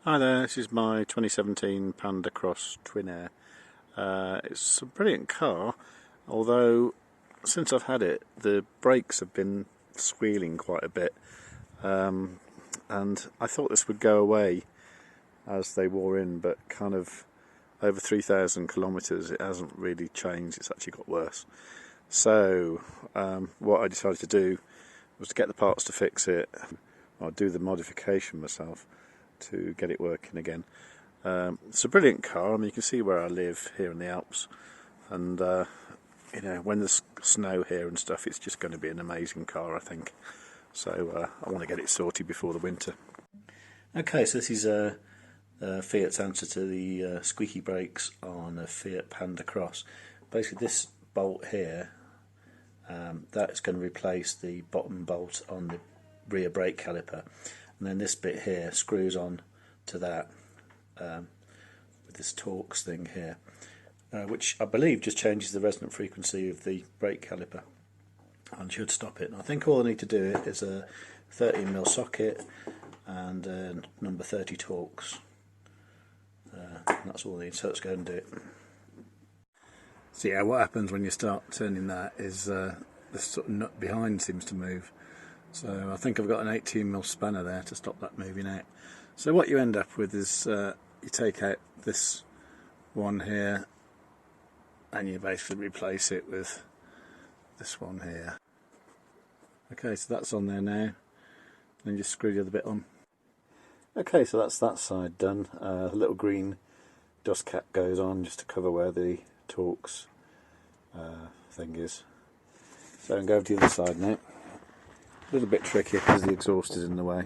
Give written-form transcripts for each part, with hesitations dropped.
Hi there, this is my 2017 Panda Cross TwinAir. It's a brilliant car, although since I've had it the brakes have been squealing quite a bit, and I thought this would go away as they wore in, but kind of over 3,000 kilometres it hasn't really changed, it's actually got worse. So what I decided to do was to get the parts to fix it. I'll do the modification myself to get it working again. It's a brilliant car. I mean, you can see where I live here in the Alps, and you know, when there's snow here and stuff, it's just going to be an amazing car, I think. So I want to get it sorted before the winter. Okay, so this is Fiat's answer to the squeaky brakes on a Fiat Panda Cross. Basically, this bolt here, that's going to replace the bottom bolt on the rear brake caliper. And then this bit here screws on to that with this Torx thing here, which I believe just changes the resonant frequency of the brake caliper and should stop it. And I think all I need to do is a 13mm socket and a number 30 Torx. That's all I need, so let's go and do it. So yeah, what happens when you start turning that is the sort of nut behind seems to move. So I think I've got an 18mm spanner there to stop that moving out. So what you end up with is you take out this one here and you basically replace it with this one here. Okay, so that's on there now. Then just screw the other bit on. Okay, so that's that side done. A little green dust cap goes on just to cover where the Torx thing is. So I'm going to go to the other side now. A little bit tricky because the exhaust is in the way.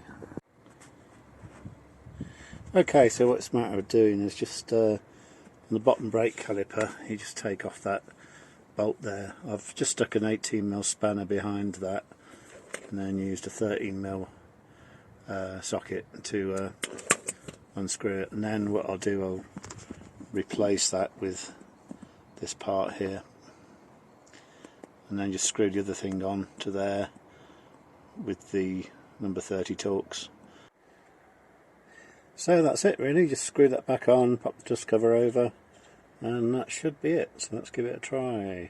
Okay, so what's the matter with doing is just on the bottom brake caliper, you just take off that bolt there. I've just stuck an 18mm spanner behind that and then used a 13mm socket to unscrew it. And then what I'll do, I'll replace that with this part here and then just screw the other thing on to there with the number 30 Torx. So that's it really, just screw that back on, pop the dust cover over, and that should be it. So let's give it a try.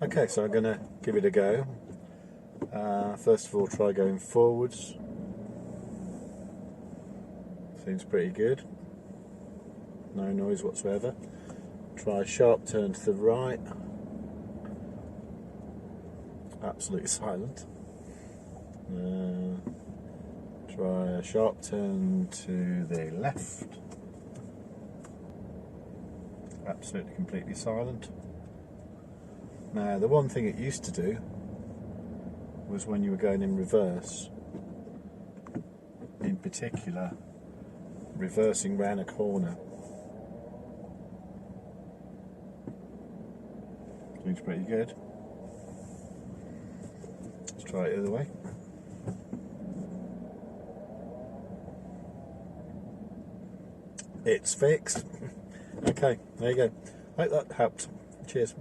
Okay, so I'm going to give it a go. First of all, try going forwards. Seems pretty good. No noise whatsoever. Try a sharp turn to the right. Absolutely silent. Try a sharp turn to the left. Absolutely completely silent. Now the one thing it used to do was when you were going in reverse, in particular reversing round a corner. Seems pretty good. Let's try it the other way. It's fixed. Okay, there you go. Hope that helped. Cheers.